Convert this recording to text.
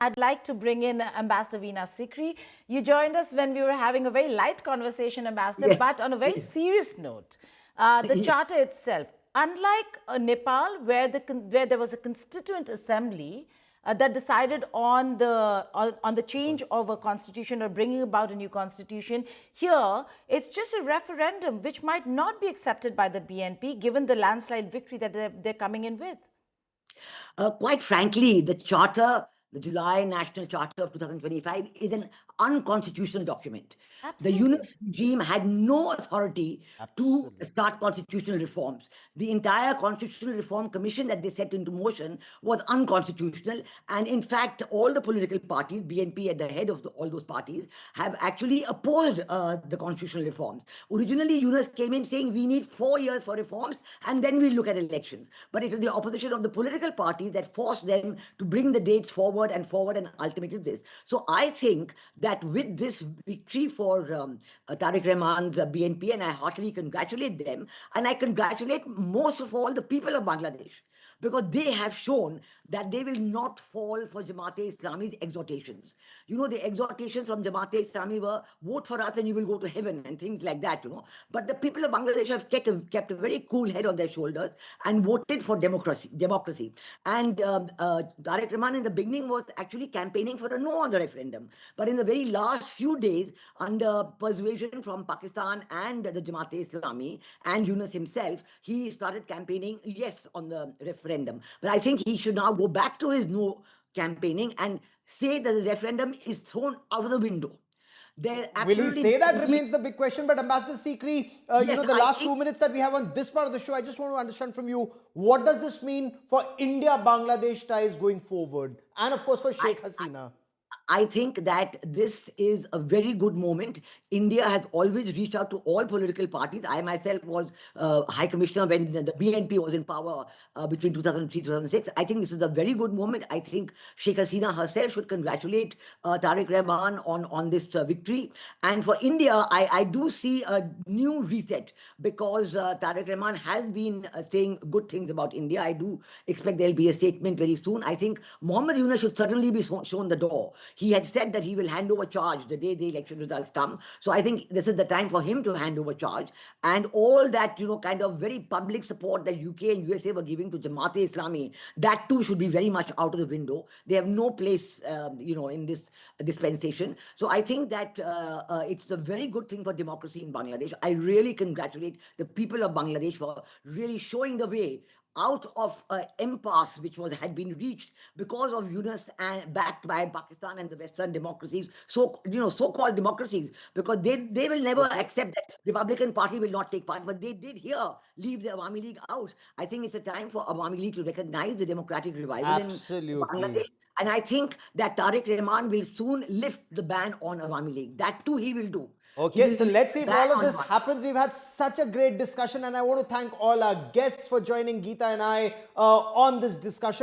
I'd like to bring in Ambassador Veena Sikri. You joined us when we were having a very light conversation, Ambassador, Yes. but on a very serious note. The Yes. charter itself, unlike Nepal, where there was a constituent assembly that decided on the change of a constitution or bringing about a new constitution, here it's just a referendum which might not be accepted by the BNP, given the landslide victory that they're coming in with. Quite frankly, the July National Charter of 2025, is an unconstitutional document. The Absolutely. Yunus regime had no authority to Absolutely. start constitutional reforms. The entire Constitutional Reform Commission that they set into motion was unconstitutional. And in fact, all the political parties, BNP at the head of all those parties, have actually opposed the constitutional reforms. Originally, Yunus came in saying we need 4 years for reforms and then we'll look at elections. But it was the opposition of the political parties that forced them to bring the dates forward and ultimately this. So I think that with this victory for Tarique Rahman's BNP, and I heartily congratulate them, and I congratulate most of all the people of Bangladesh, because they have shown that they will not fall for Jamaat-e-Islami's exhortations. You know, the exhortations from Jamaat-e-Islami were vote for us and you will go to heaven and things like that, you know. But the people of Bangladesh have kept a very cool head on their shoulders and voted for democracy. And Tarique Rahman in the beginning was actually campaigning for a no on the referendum. But in the very last few days, under persuasion from Pakistan and the Jamaat-e-Islami and Yunus himself, he started campaigning yes on the referendum. But I think he should now go back to his no campaigning and say that the referendum is thrown out of the window. Will he say that remains the big question. But Ambassador Sikri, Yes, the last 2 minutes that we have on this part of the show, I just want to understand from you, what does this mean for India-Bangladesh ties going forward? And of course for Sheikh Hasina. I think that this is a very good moment. India has always reached out to all political parties. I myself was High Commissioner when the BNP was in power between 2003 2006. I think this is a very good moment. I think Sheikh Hasina herself should congratulate Tarique Rahman on this victory. And for India, I do see a new reset, because Tarique Rahman has been saying good things about India. I do expect there'll be a statement very soon. I think Muhammad Yunus should certainly be shown the door. He had said that he will hand over charge the day the election results come. So I think this is the time for him to hand over charge. And all that, kind of very public support that UK and USA were giving to Jamaat-e-Islami, that too should be very much out of the window. They have no place, in this dispensation. So I think that it's a very good thing for democracy in Bangladesh. I really congratulate the people of Bangladesh for really showing the way out of an impasse which had been reached because of Yunus and backed by Pakistan and the Western democracies, so-called democracies, because they will never accept that Republican Party will not take part, but they did here leave the Awami League out. I think it's a time for Awami League to recognize the democratic revival in Absolutely. Bangladesh. And I think that Tarique Rahman will soon lift the ban on Awami League. That too he will do. Okay, so let's see if all of this happens. We've had such a great discussion, and I want to thank all our guests for joining Geeta and I on this discussion.